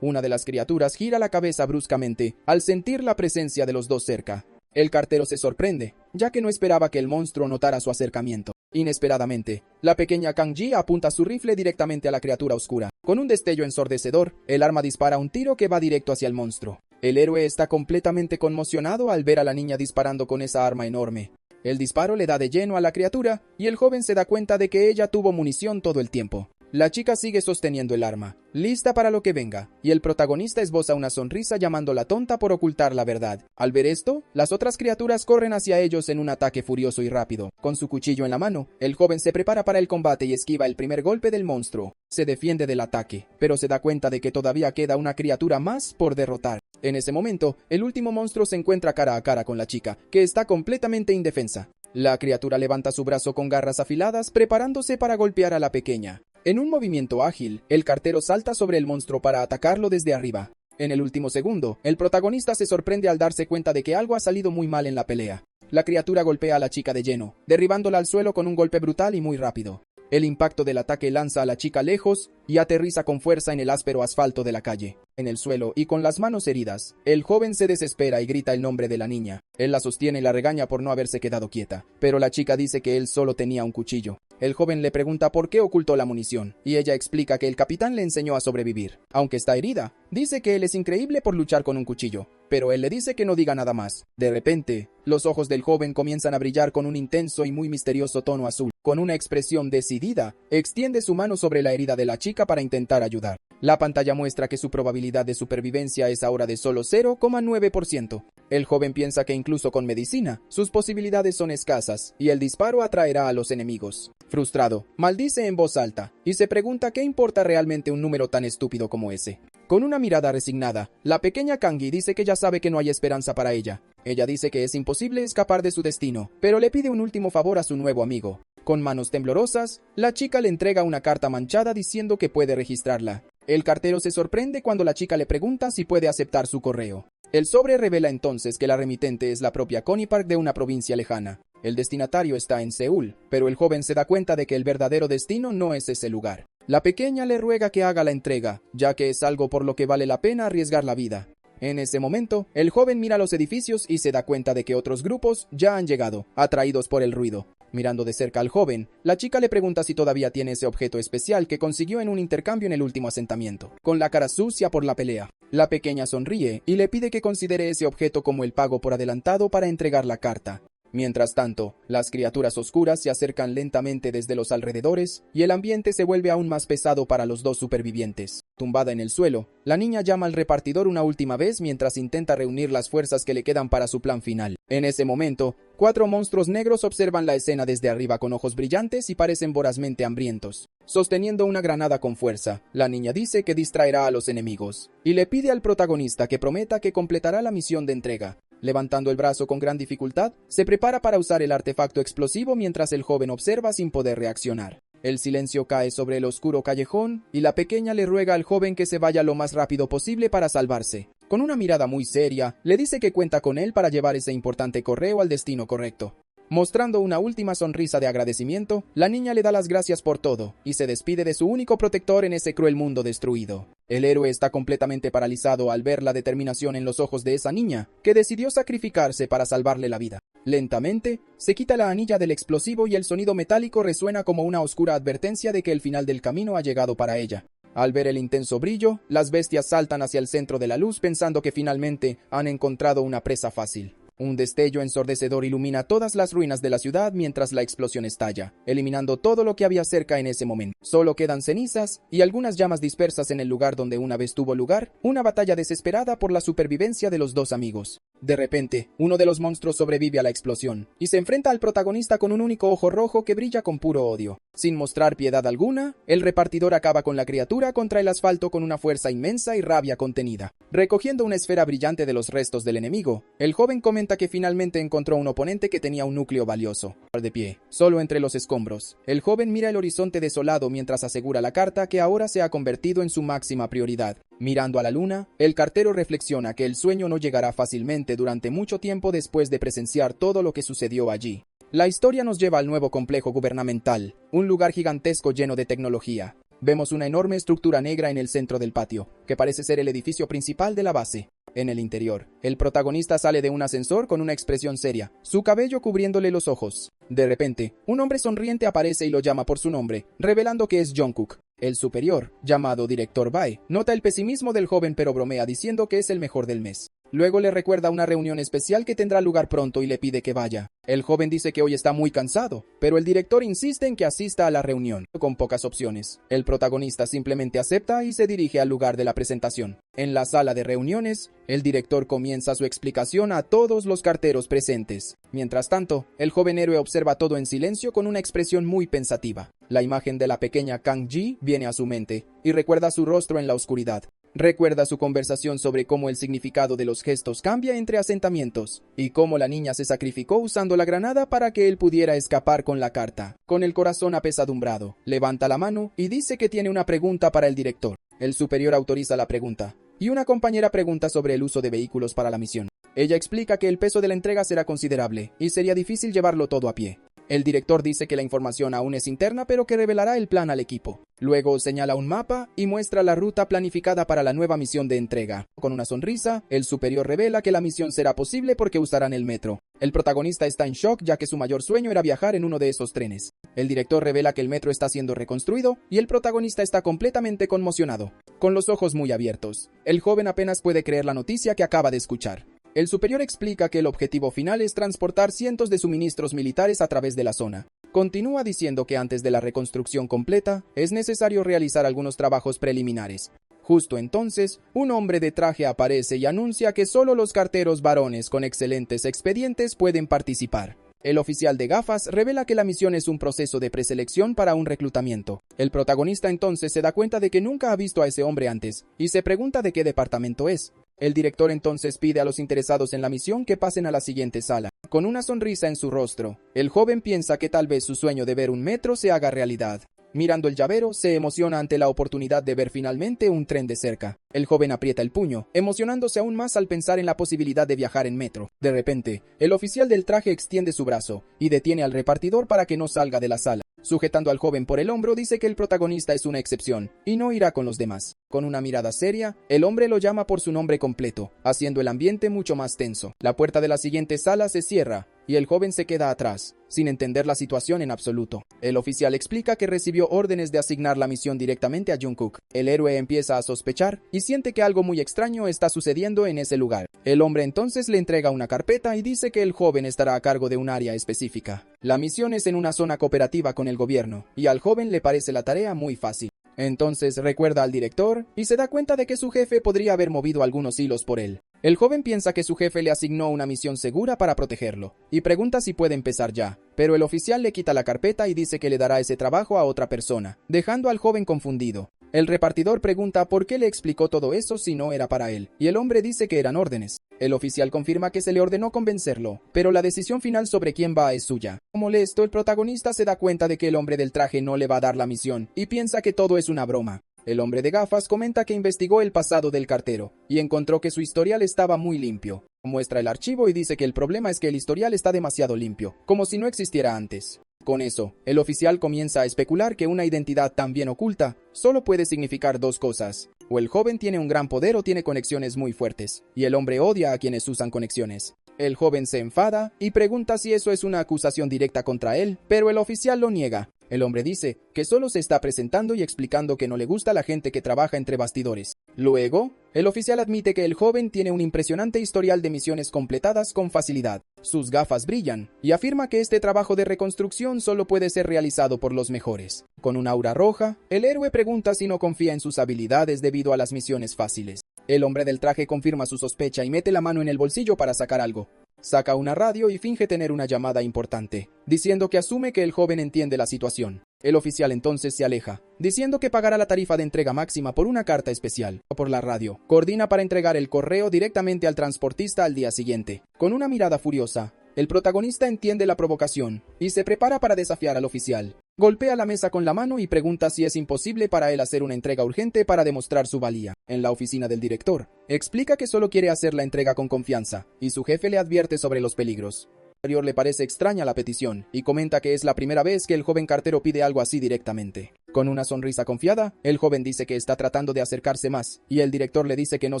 Una de las criaturas gira la cabeza bruscamente al sentir la presencia de los dos cerca. El cartero se sorprende, ya que no esperaba que el monstruo notara su acercamiento. Inesperadamente, la pequeña Kanji apunta su rifle directamente a la criatura oscura. Con un destello ensordecedor, el arma dispara un tiro que va directo hacia el monstruo. El héroe está completamente conmocionado al ver a la niña disparando con esa arma enorme. El disparo le da de lleno a la criatura, y el joven se da cuenta de que ella tuvo munición todo el tiempo. La chica sigue sosteniendo el arma, lista para lo que venga, y el protagonista esboza una sonrisa llamándola tonta por ocultar la verdad. Al ver esto, las otras criaturas corren hacia ellos en un ataque furioso y rápido. Con su cuchillo en la mano, el joven se prepara para el combate y esquiva el primer golpe del monstruo. Se defiende del ataque, pero se da cuenta de que todavía queda una criatura más por derrotar. En ese momento, el último monstruo se encuentra cara a cara con la chica, que está completamente indefensa. La criatura levanta su brazo con garras afiladas, preparándose para golpear a la pequeña. En un movimiento ágil, el cartero salta sobre el monstruo para atacarlo desde arriba. En el último segundo, el protagonista se sorprende al darse cuenta de que algo ha salido muy mal en la pelea. La criatura golpea a la chica de lleno, derribándola al suelo con un golpe brutal y muy rápido. El impacto del ataque lanza a la chica lejos y aterriza con fuerza en el áspero asfalto de la calle. En el suelo y con las manos heridas, el joven se desespera y grita el nombre de la niña. Él la sostiene y la regaña por no haberse quedado quieta, pero la chica dice que él solo tenía un cuchillo. El joven le pregunta por qué ocultó la munición, y ella explica que el capitán le enseñó a sobrevivir. Aunque está herida, dice que él es increíble por luchar con un cuchillo, pero él le dice que no diga nada más. De repente, los ojos del joven comienzan a brillar con un intenso y muy misterioso tono azul. Con una expresión decidida, extiende su mano sobre la herida de la chica para intentar ayudar. La pantalla muestra que su probabilidad de supervivencia es ahora de solo 0,9%. El joven piensa que incluso con medicina, sus posibilidades son escasas, y el disparo atraerá a los enemigos. Frustrado, maldice en voz alta, y se pregunta qué importa realmente un número tan estúpido como ese. Con una mirada resignada, la pequeña Kanji dice que ya sabe que no hay esperanza para ella. Ella dice que es imposible escapar de su destino, pero le pide un último favor a su nuevo amigo. Con manos temblorosas, la chica le entrega una carta manchada diciendo que puede registrarla. El cartero se sorprende cuando la chica le pregunta si puede aceptar su correo. El sobre revela entonces que la remitente es la propia Connie Park de una provincia lejana. El destinatario está en Seúl, pero el joven se da cuenta de que el verdadero destino no es ese lugar. La pequeña le ruega que haga la entrega, ya que es algo por lo que vale la pena arriesgar la vida. En ese momento, el joven mira los edificios y se da cuenta de que otros grupos ya han llegado, atraídos por el ruido. Mirando de cerca al joven, la chica le pregunta si todavía tiene ese objeto especial que consiguió en un intercambio en el último asentamiento. Con la cara sucia por la pelea, la pequeña sonríe y le pide que considere ese objeto como el pago por adelantado para entregar la carta. Mientras tanto, las criaturas oscuras se acercan lentamente desde los alrededores y el ambiente se vuelve aún más pesado para los dos supervivientes. Tumbada en el suelo, la niña llama al repartidor una última vez mientras intenta reunir las fuerzas que le quedan para su plan final. En ese momento, 4 monstruos negros observan la escena desde arriba con ojos brillantes y parecen vorazmente hambrientos. Sosteniendo una granada con fuerza, la niña dice que distraerá a los enemigos y le pide al protagonista que prometa que completará la misión de entrega. Levantando el brazo con gran dificultad, se prepara para usar el artefacto explosivo mientras el joven observa sin poder reaccionar. El silencio cae sobre el oscuro callejón y la pequeña le ruega al joven que se vaya lo más rápido posible para salvarse. Con una mirada muy seria, le dice que cuenta con él para llevar ese importante correo al destino correcto. Mostrando una última sonrisa de agradecimiento, la niña le da las gracias por todo y se despide de su único protector en ese cruel mundo destruido. El héroe está completamente paralizado al ver la determinación en los ojos de esa niña, que decidió sacrificarse para salvarle la vida. Lentamente, se quita la anilla del explosivo y el sonido metálico resuena como una oscura advertencia de que el final del camino ha llegado para ella. Al ver el intenso brillo, las bestias saltan hacia el centro de la luz pensando que finalmente han encontrado una presa fácil. Un destello ensordecedor ilumina todas las ruinas de la ciudad mientras la explosión estalla, eliminando todo lo que había cerca en ese momento. Solo quedan cenizas y algunas llamas dispersas en el lugar donde una vez tuvo lugar una batalla desesperada por la supervivencia de los dos amigos. De repente, uno de los monstruos sobrevive a la explosión y se enfrenta al protagonista con un único ojo rojo que brilla con puro odio. Sin mostrar piedad alguna, el repartidor acaba con la criatura contra el asfalto con una fuerza inmensa y rabia contenida. Recogiendo una esfera brillante de los restos del enemigo, el joven comenta que finalmente encontró un oponente que tenía un núcleo valioso. De pie, solo entre los escombros, el joven mira el horizonte desolado mientras asegura la carta que ahora se ha convertido en su máxima prioridad. Mirando a la luna, el cartero reflexiona que el sueño no llegará fácilmente durante mucho tiempo después de presenciar todo lo que sucedió allí. La historia nos lleva al nuevo complejo gubernamental, un lugar gigantesco lleno de tecnología. Vemos una enorme estructura negra en el centro del patio, que parece ser el edificio principal de la base. En el interior, el protagonista sale de un ascensor con una expresión seria, su cabello cubriéndole los ojos. De repente, un hombre sonriente aparece y lo llama por su nombre, revelando que es Jungkook. El superior, llamado Director Bae, nota el pesimismo del joven pero bromea diciendo que es el mejor del mes. Luego le recuerda una reunión especial que tendrá lugar pronto y le pide que vaya. El joven dice que hoy está muy cansado, pero el director insiste en que asista a la reunión, con pocas opciones. El protagonista simplemente acepta y se dirige al lugar de la presentación. En la sala de reuniones, el director comienza su explicación a todos los carteros presentes. Mientras tanto, el joven héroe observa todo en silencio con una expresión muy pensativa. La imagen de la pequeña Kang Ji viene a su mente, y recuerda su rostro en la oscuridad. Recuerda su conversación sobre cómo el significado de los gestos cambia entre asentamientos, y cómo la niña se sacrificó usando la granada para que él pudiera escapar con la carta. Con el corazón apesadumbrado, levanta la mano y dice que tiene una pregunta para el director. El superior autoriza la pregunta, y una compañera pregunta sobre el uso de vehículos para la misión. Ella explica que el peso de la entrega será considerable, y sería difícil llevarlo todo a pie. El director dice que la información aún es interna, pero que revelará el plan al equipo. Luego señala un mapa y muestra la ruta planificada para la nueva misión de entrega. Con una sonrisa, el superior revela que la misión será posible porque usarán el metro. El protagonista está en shock ya que su mayor sueño era viajar en uno de esos trenes. El director revela que el metro está siendo reconstruido y el protagonista está completamente conmocionado, con los ojos muy abiertos. El joven apenas puede creer la noticia que acaba de escuchar. El superior explica que el objetivo final es transportar cientos de suministros militares a través de la zona. Continúa diciendo que antes de la reconstrucción completa, es necesario realizar algunos trabajos preliminares. Justo entonces, un hombre de traje aparece y anuncia que solo los carteros varones con excelentes expedientes pueden participar. El oficial de gafas revela que la misión es un proceso de preselección para un reclutamiento. El protagonista entonces se da cuenta de que nunca ha visto a ese hombre antes, y se pregunta de qué departamento es. El director entonces pide a los interesados en la misión que pasen a la siguiente sala. Con una sonrisa en su rostro, el joven piensa que tal vez su sueño de ver un metro se haga realidad. Mirando el llavero, se emociona ante la oportunidad de ver finalmente un tren de cerca. El joven aprieta el puño, emocionándose aún más al pensar en la posibilidad de viajar en metro. De repente, el oficial del traje extiende su brazo y detiene al repartidor para que no salga de la sala. Sujetando al joven por el hombro, dice que el protagonista es una excepción y no irá con los demás. Con una mirada seria, el hombre lo llama por su nombre completo, haciendo el ambiente mucho más tenso. La puerta de la siguiente sala se cierra y el joven se queda atrás, sin entender la situación en absoluto. El oficial explica que recibió órdenes de asignar la misión directamente a Jungkook. El héroe empieza a sospechar y siente que algo muy extraño está sucediendo en ese lugar. El hombre entonces le entrega una carpeta y dice que el joven estará a cargo de un área específica. La misión es en una zona cooperativa con el gobierno, y al joven le parece la tarea muy fácil. Entonces recuerda al director y se da cuenta de que su jefe podría haber movido algunos hilos por él. El joven piensa que su jefe le asignó una misión segura para protegerlo, y pregunta si puede empezar ya, pero el oficial le quita la carpeta y dice que le dará ese trabajo a otra persona, dejando al joven confundido. El repartidor pregunta por qué le explicó todo eso si no era para él, y el hombre dice que eran órdenes. El oficial confirma que se le ordenó convencerlo, pero la decisión final sobre quién va es suya. Molesto, el protagonista se da cuenta de que el hombre del traje no le va a dar la misión, y piensa que todo es una broma. El hombre de gafas comenta que investigó el pasado del cartero, y encontró que su historial estaba muy limpio. Muestra el archivo y dice que el problema es que el historial está demasiado limpio, como si no existiera antes. Con eso, el oficial comienza a especular que una identidad tan bien oculta solo puede significar dos cosas. O el joven tiene un gran poder o tiene conexiones muy fuertes, y el hombre odia a quienes usan conexiones. El joven se enfada y pregunta si eso es una acusación directa contra él, pero el oficial lo niega. El hombre dice que solo se está presentando y explicando que no le gusta la gente que trabaja entre bastidores. Luego, el oficial admite que el joven tiene un impresionante historial de misiones completadas con facilidad. Sus gafas brillan y afirma que este trabajo de reconstrucción solo puede ser realizado por los mejores. Con un aura roja, el héroe pregunta si no confía en sus habilidades debido a las misiones fáciles. El hombre del traje confirma su sospecha y mete la mano en el bolsillo para sacar algo. Saca una radio y finge tener una llamada importante, diciendo que asume que el joven entiende la situación. El oficial entonces se aleja, diciendo que pagará la tarifa de entrega máxima por una carta especial. Por la radio, coordina para entregar el correo directamente al transportista al día siguiente. Con una mirada furiosa, El protagonista entiende la provocación y se prepara para desafiar al oficial. Golpea la mesa con la mano y pregunta si es imposible para él hacer una entrega urgente para demostrar su valía. En la oficina del director, explica que solo quiere hacer la entrega con confianza, y su jefe le advierte sobre los peligros. Le parece extraña la petición, y comenta que es la primera vez que el joven cartero pide algo así directamente. Con una sonrisa confiada, el joven dice que está tratando de acercarse más, y el director le dice que no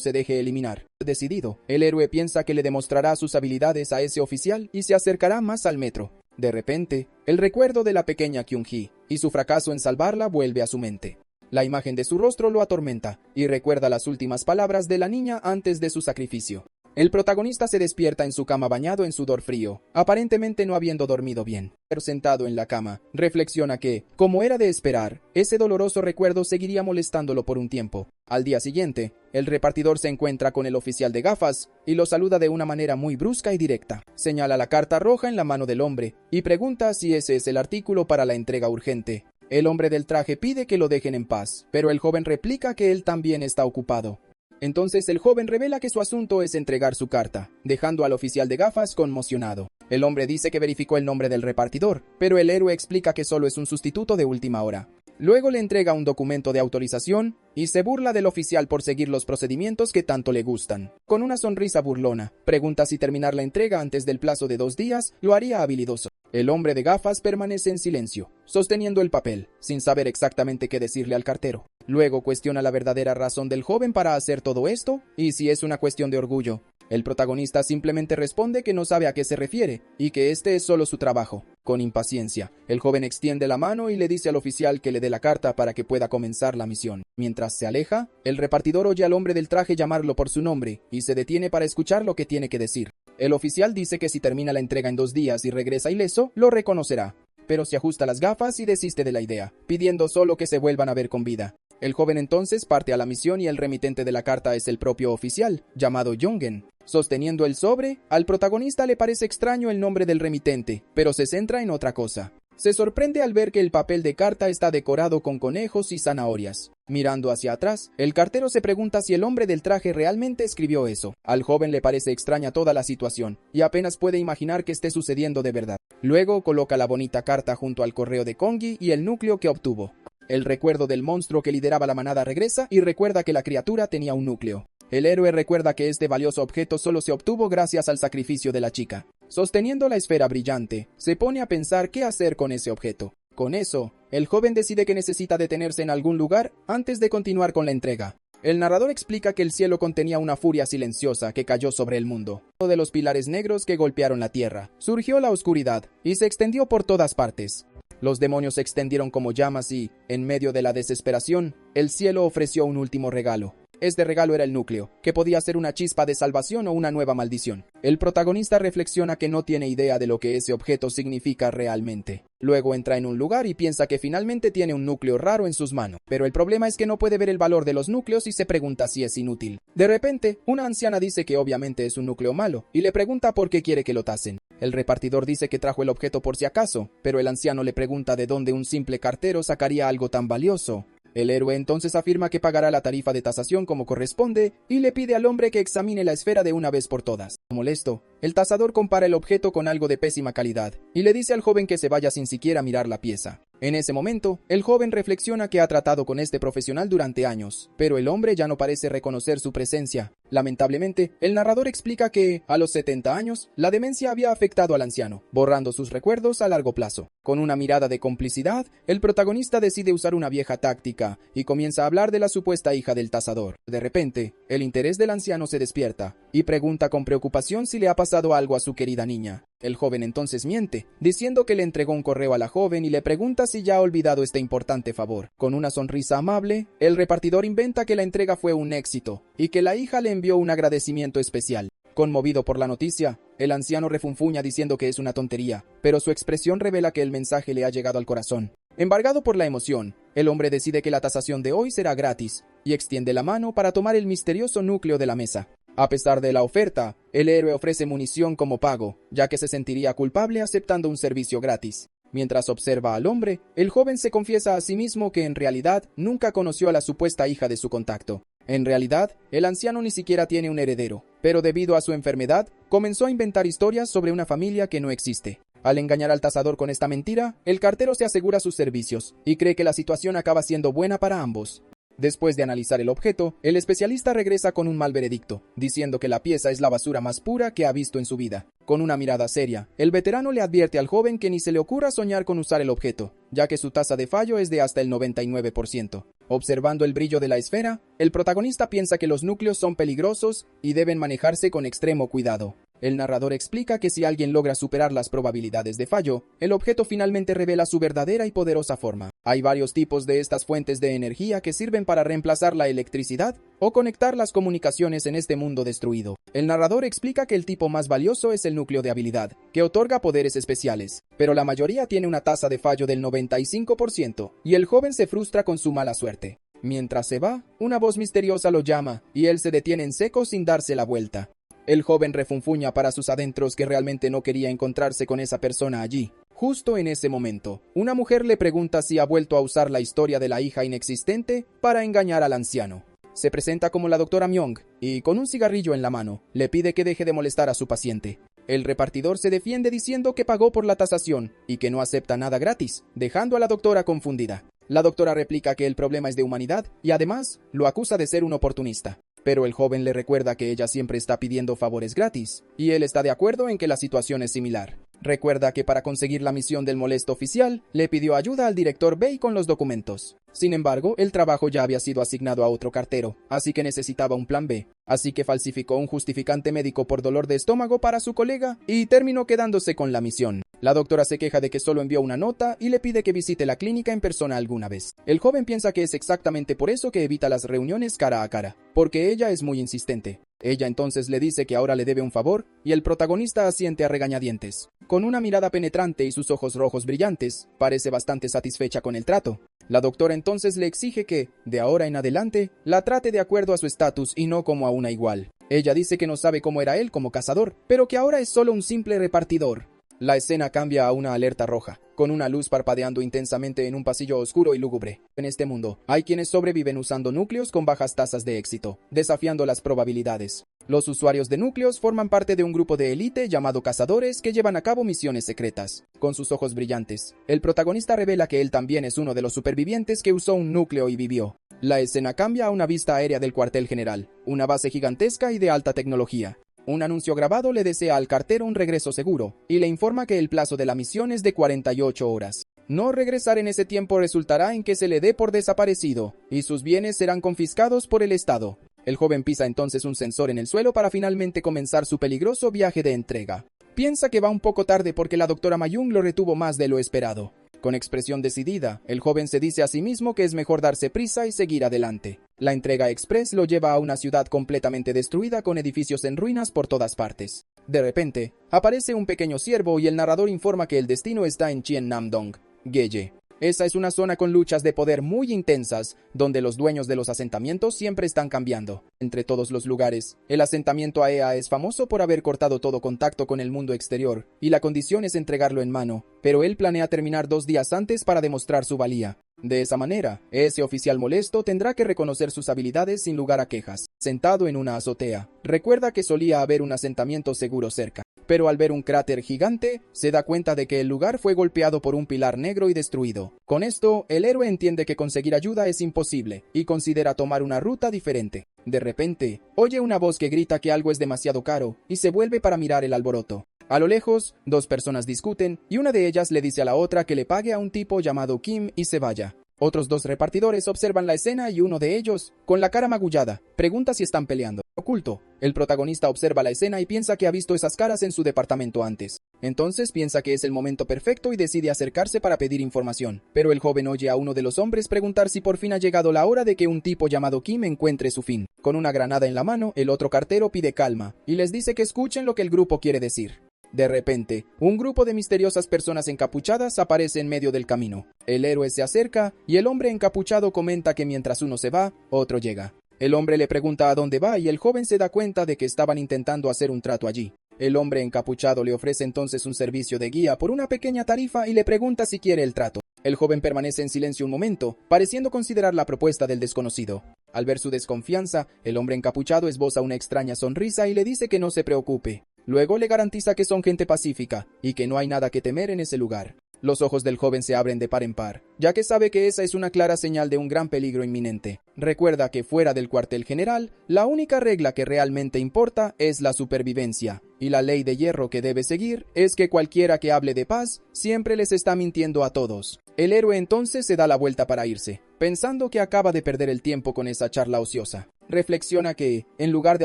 se deje eliminar. Decidido, el héroe piensa que le demostrará sus habilidades a ese oficial y se acercará más al metro. De repente, el recuerdo de la pequeña Kyung-hee y su fracaso en salvarla vuelve a su mente. La imagen de su rostro lo atormenta, y recuerda las últimas palabras de la niña antes de su sacrificio. El protagonista se despierta en su cama bañado en sudor frío, aparentemente no habiendo dormido bien. Sentado en la cama, reflexiona que, como era de esperar, ese doloroso recuerdo seguiría molestándolo por un tiempo. Al día siguiente, el repartidor se encuentra con el oficial de gafas y lo saluda de una manera muy brusca y directa. Señala la carta roja en la mano del hombre y pregunta si ese es el artículo para la entrega urgente. El hombre del traje pide que lo dejen en paz, pero el joven replica que él también está ocupado. Entonces el joven revela que su asunto es entregar su carta, dejando al oficial de gafas conmocionado. El hombre dice que verificó el nombre del repartidor, pero el héroe explica que solo es un sustituto de última hora. Luego le entrega un documento de autorización y se burla del oficial por seguir los procedimientos que tanto le gustan. Con una sonrisa burlona, pregunta si terminar la entrega antes del plazo de 2 días lo haría habilidoso. El hombre de gafas permanece en silencio, sosteniendo el papel, sin saber exactamente qué decirle al cartero. Luego cuestiona la verdadera razón del joven para hacer todo esto y si es una cuestión de orgullo. El protagonista simplemente responde que no sabe a qué se refiere y que este es solo su trabajo. Con impaciencia, el joven extiende la mano y le dice al oficial que le dé la carta para que pueda comenzar la misión. Mientras se aleja, el repartidor oye al hombre del traje llamarlo por su nombre y se detiene para escuchar lo que tiene que decir. El oficial dice que si termina la entrega en 2 días y regresa ileso, lo reconocerá, pero se ajusta las gafas y desiste de la idea, pidiendo solo que se vuelvan a ver con vida. El joven entonces parte a la misión y el remitente de la carta es el propio oficial, llamado Jungen. Sosteniendo el sobre, al protagonista le parece extraño el nombre del remitente, pero se centra en otra cosa. Se sorprende al ver que el papel de carta está decorado con conejos y zanahorias. Mirando hacia atrás, el cartero se pregunta si el hombre del traje realmente escribió eso. Al joven le parece extraña toda la situación, y apenas puede imaginar que esté sucediendo de verdad. Luego coloca la bonita carta junto al correo de Kongi y el núcleo que obtuvo. El recuerdo del monstruo que lideraba la manada regresa y recuerda que la criatura tenía un núcleo. El héroe recuerda que este valioso objeto solo se obtuvo gracias al sacrificio de la chica. Sosteniendo la esfera brillante, se pone a pensar qué hacer con ese objeto. Con eso, el joven decide que necesita detenerse en algún lugar antes de continuar con la entrega. El narrador explica que el cielo contenía una furia silenciosa que cayó sobre el mundo. De los pilares negros que golpearon la tierra, surgió la oscuridad y se extendió por todas partes. Los demonios se extendieron como llamas y, en medio de la desesperación, el cielo ofreció un último regalo. Este regalo era el núcleo, que podía ser una chispa de salvación o una nueva maldición. El protagonista reflexiona que no tiene idea de lo que ese objeto significa realmente. Luego entra en un lugar y piensa que finalmente tiene un núcleo raro en sus manos. Pero el problema es que no puede ver el valor de los núcleos y se pregunta si es inútil. De repente, una anciana dice que obviamente es un núcleo malo y le pregunta por qué quiere que lo tasen. El repartidor dice que trajo el objeto por si acaso, pero el anciano le pregunta de dónde un simple cartero sacaría algo tan valioso. El héroe entonces afirma que pagará la tarifa de tasación como corresponde y le pide al hombre que examine la esfera de una vez por todas. Molesto, el tasador compara el objeto con algo de pésima calidad y le dice al joven que se vaya sin siquiera mirar la pieza. En ese momento, el joven reflexiona que ha tratado con este profesional durante años, pero el hombre ya no parece reconocer su presencia. Lamentablemente, el narrador explica que, a los 70 años, la demencia había afectado al anciano, borrando sus recuerdos a largo plazo. Con una mirada de complicidad, el protagonista decide usar una vieja táctica y comienza a hablar de la supuesta hija del tasador. De repente, el interés del anciano se despierta y pregunta con preocupación si le ha pasado algo a su querida niña. El joven entonces miente, diciendo que le entregó un correo a la joven y le pregunta si ya ha olvidado este importante favor. Con una sonrisa amable, el repartidor inventa que la entrega fue un éxito y que la hija le envió un agradecimiento especial. Conmovido por la noticia, el anciano refunfuña diciendo que es una tontería, pero su expresión revela que el mensaje le ha llegado al corazón. Embargado por la emoción, el hombre decide que la tasación de hoy será gratis y extiende la mano para tomar el misterioso núcleo de la mesa. A pesar de la oferta, el héroe ofrece munición como pago, ya que se sentiría culpable aceptando un servicio gratis. Mientras observa al hombre, el joven se confiesa a sí mismo que en realidad nunca conoció a la supuesta hija de su contacto. En realidad, el anciano ni siquiera tiene un heredero, pero debido a su enfermedad, comenzó a inventar historias sobre una familia que no existe. Al engañar al tasador con esta mentira, el cartero se asegura sus servicios y cree que la situación acaba siendo buena para ambos. Después de analizar el objeto, el especialista regresa con un mal veredicto, diciendo que la pieza es la basura más pura que ha visto en su vida. Con una mirada seria, el veterano le advierte al joven que ni se le ocurra soñar con usar el objeto, ya que su tasa de fallo es de hasta el 99%. Observando el brillo de la esfera, el protagonista piensa que los núcleos son peligrosos y deben manejarse con extremo cuidado. El narrador explica que si alguien logra superar las probabilidades de fallo, el objeto finalmente revela su verdadera y poderosa forma. Hay varios tipos de estas fuentes de energía que sirven para reemplazar la electricidad o conectar las comunicaciones en este mundo destruido. El narrador explica que el tipo más valioso es el núcleo de habilidad, que otorga poderes especiales, pero la mayoría tiene una tasa de fallo del 95%, y el joven se frustra con su mala suerte. Mientras se va, una voz misteriosa lo llama, y él se detiene en seco sin darse la vuelta. El joven refunfuña para sus adentros que realmente no quería encontrarse con esa persona allí. Justo en ese momento, una mujer le pregunta si ha vuelto a usar la historia de la hija inexistente para engañar al anciano. Se presenta como la doctora Myung y, con un cigarrillo en la mano, le pide que deje de molestar a su paciente. El repartidor se defiende diciendo que pagó por la tasación y que no acepta nada gratis, dejando a la doctora confundida. La doctora replica que el problema es de humanidad y además lo acusa de ser un oportunista. Pero el joven le recuerda que ella siempre está pidiendo favores gratis, y él está de acuerdo en que la situación es similar. Recuerda que para conseguir la misión del molesto oficial, le pidió ayuda al director Bei con los documentos. Sin embargo, el trabajo ya había sido asignado a otro cartero, así que necesitaba un plan B. Así que falsificó un justificante médico por dolor de estómago para su colega y terminó quedándose con la misión. La doctora se queja de que solo envió una nota y le pide que visite la clínica en persona alguna vez. El joven piensa que es exactamente por eso que evita las reuniones cara a cara, porque ella es muy insistente. Ella entonces le dice que ahora le debe un favor, y el protagonista asiente a regañadientes. Con una mirada penetrante y sus ojos rojos brillantes, parece bastante satisfecha con el trato. La doctora entonces le exige que, de ahora en adelante, la trate de acuerdo a su estatus y no como a una igual. Ella dice que no sabe cómo era él como cazador, pero que ahora es solo un simple repartidor. La escena cambia a una alerta roja, con una luz parpadeando intensamente en un pasillo oscuro y lúgubre. En este mundo, hay quienes sobreviven usando núcleos con bajas tasas de éxito, desafiando las probabilidades. Los usuarios de núcleos forman parte de un grupo de élite llamado cazadores que llevan a cabo misiones secretas. Con sus ojos brillantes, el protagonista revela que él también es uno de los supervivientes que usó un núcleo y vivió. La escena cambia a una vista aérea del cuartel general, una base gigantesca y de alta tecnología. Un anuncio grabado le desea al cartero un regreso seguro, y le informa que el plazo de la misión es de 48 horas. No regresar en ese tiempo resultará en que se le dé por desaparecido, y sus bienes serán confiscados por el Estado. El joven pisa entonces un sensor en el suelo para finalmente comenzar su peligroso viaje de entrega. Piensa que va un poco tarde porque la doctora Mayung lo retuvo más de lo esperado. Con expresión decidida, el joven se dice a sí mismo que es mejor darse prisa y seguir adelante. La entrega express lo lleva a una ciudad completamente destruida con edificios en ruinas por todas partes. De repente, aparece un pequeño ciervo y el narrador informa que el destino está en Chien Nam Dong, Geye. Esa es una zona con luchas de poder muy intensas, donde los dueños de los asentamientos siempre están cambiando. Entre todos los lugares, el asentamiento AEA es famoso por haber cortado todo contacto con el mundo exterior, y la condición es entregarlo en mano, pero él planea terminar 2 días antes para demostrar su valía. De esa manera, ese oficial molesto tendrá que reconocer sus habilidades sin lugar a quejas. Sentado en una azotea, recuerda que solía haber un asentamiento seguro cerca. Pero al ver un cráter gigante, se da cuenta de que el lugar fue golpeado por un pilar negro y destruido. Con esto, el héroe entiende que conseguir ayuda es imposible, y considera tomar una ruta diferente. De repente, oye una voz que grita que algo es demasiado caro, y se vuelve para mirar el alboroto. A lo lejos, 2 personas discuten, y una de ellas le dice a la otra que le pague a un tipo llamado Kim y se vaya. Otros 2 repartidores observan la escena y uno de ellos, con la cara magullada, pregunta si están peleando. Oculto, el protagonista observa la escena y piensa que ha visto esas caras en su departamento antes. Entonces piensa que es el momento perfecto y decide acercarse para pedir información. Pero el joven oye a uno de los hombres preguntar si por fin ha llegado la hora de que un tipo llamado Kim encuentre su fin. Con una granada en la mano, el otro cartero pide calma y les dice que escuchen lo que el grupo quiere decir. De repente, un grupo de misteriosas personas encapuchadas aparece en medio del camino. El héroe se acerca y el hombre encapuchado comenta que mientras uno se va, otro llega. El hombre le pregunta a dónde va y el joven se da cuenta de que estaban intentando hacer un trato allí. El hombre encapuchado le ofrece entonces un servicio de guía por una pequeña tarifa y le pregunta si quiere el trato. El joven permanece en silencio un momento, pareciendo considerar la propuesta del desconocido. Al ver su desconfianza, el hombre encapuchado esboza una extraña sonrisa y le dice que no se preocupe. Luego le garantiza que son gente pacífica y que no hay nada que temer en ese lugar. Los ojos del joven se abren de par en par, ya que sabe que esa es una clara señal de un gran peligro inminente. Recuerda que fuera del cuartel general, la única regla que realmente importa es la supervivencia, y la ley de hierro que debe seguir es que cualquiera que hable de paz siempre les está mintiendo a todos. El héroe entonces se da la vuelta para irse, pensando que acaba de perder el tiempo con esa charla ociosa. Reflexiona que, en lugar de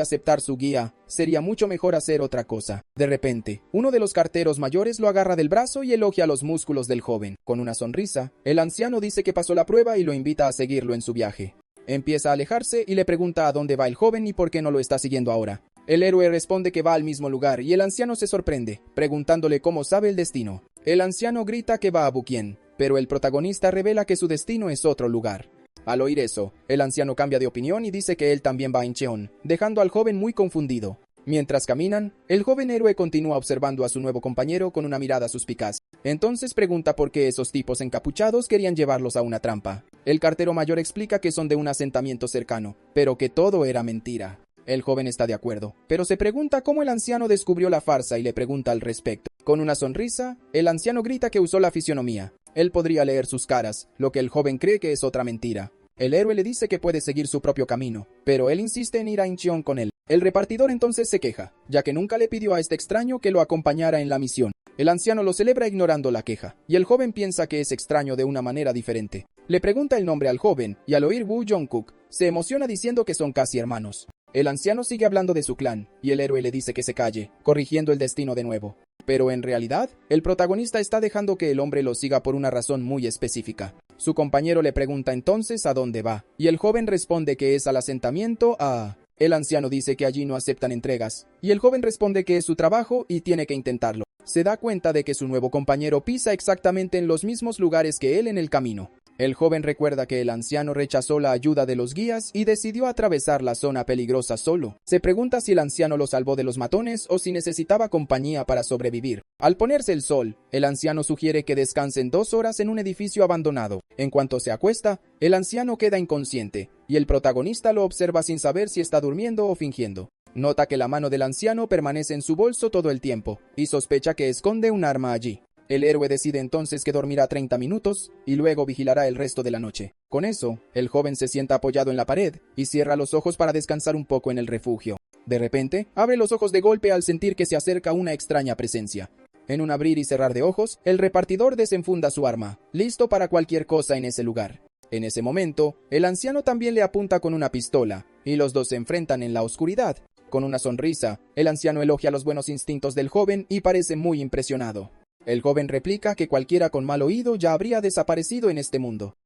aceptar su guía, sería mucho mejor hacer otra cosa. De repente, uno de los carteros mayores lo agarra del brazo y elogia los músculos del joven. Con una sonrisa, el anciano dice que pasó la prueba y lo invita a seguirlo en su viaje. Empieza a alejarse y le pregunta a dónde va el joven y por qué no lo está siguiendo ahora. El héroe responde que va al mismo lugar y el anciano se sorprende, preguntándole cómo sabe el destino. El anciano grita que va a Bukien, pero el protagonista revela que su destino es otro lugar. Al oír eso, el anciano cambia de opinión y dice que él también va a Incheon, dejando al joven muy confundido. Mientras caminan, el joven héroe continúa observando a su nuevo compañero con una mirada suspicaz. Entonces pregunta por qué esos tipos encapuchados querían llevarlos a una trampa. El cartero mayor explica que son de un asentamiento cercano, pero que todo era mentira. El joven está de acuerdo, pero se pregunta cómo el anciano descubrió la farsa y le pregunta al respecto. Con una sonrisa, el anciano grita que usó la fisionomía. Él podría leer sus caras, lo que el joven cree que es otra mentira. El héroe le dice que puede seguir su propio camino, pero él insiste en ir a Incheon con él. El repartidor entonces se queja, ya que nunca le pidió a este extraño que lo acompañara en la misión. El anciano lo celebra ignorando la queja, y el joven piensa que es extraño de una manera diferente. Le pregunta el nombre al joven, y al oír Woo Jong-kook, se emociona diciendo que son casi hermanos. El anciano sigue hablando de su clan, y el héroe le dice que se calle, corrigiendo el destino de nuevo. Pero en realidad, el protagonista está dejando que el hombre lo siga por una razón muy específica. Su compañero le pregunta entonces a dónde va, y el joven responde que es al asentamiento a... El anciano dice que allí no aceptan entregas, y el joven responde que es su trabajo y tiene que intentarlo. Se da cuenta de que su nuevo compañero pisa exactamente en los mismos lugares que él en el camino. El joven recuerda que el anciano rechazó la ayuda de los guías y decidió atravesar la zona peligrosa solo. Se pregunta si el anciano lo salvó de los matones o si necesitaba compañía para sobrevivir. Al ponerse el sol, el anciano sugiere que descansen 2 horas en un edificio abandonado. En cuanto se acuesta, el anciano queda inconsciente, y el protagonista lo observa sin saber si está durmiendo o fingiendo. Nota que la mano del anciano permanece en su bolso todo el tiempo, y sospecha que esconde un arma allí. El héroe decide entonces que dormirá 30 minutos y luego vigilará el resto de la noche. Con eso, el joven se sienta apoyado en la pared y cierra los ojos para descansar un poco en el refugio. De repente, abre los ojos de golpe al sentir que se acerca una extraña presencia. En un abrir y cerrar de ojos, el repartidor desenfunda su arma, listo para cualquier cosa en ese lugar. En ese momento, el anciano también le apunta con una pistola, y los dos se enfrentan en la oscuridad. Con una sonrisa, el anciano elogia los buenos instintos del joven y parece muy impresionado. El joven replica que cualquiera con mal oído ya habría desaparecido en este mundo.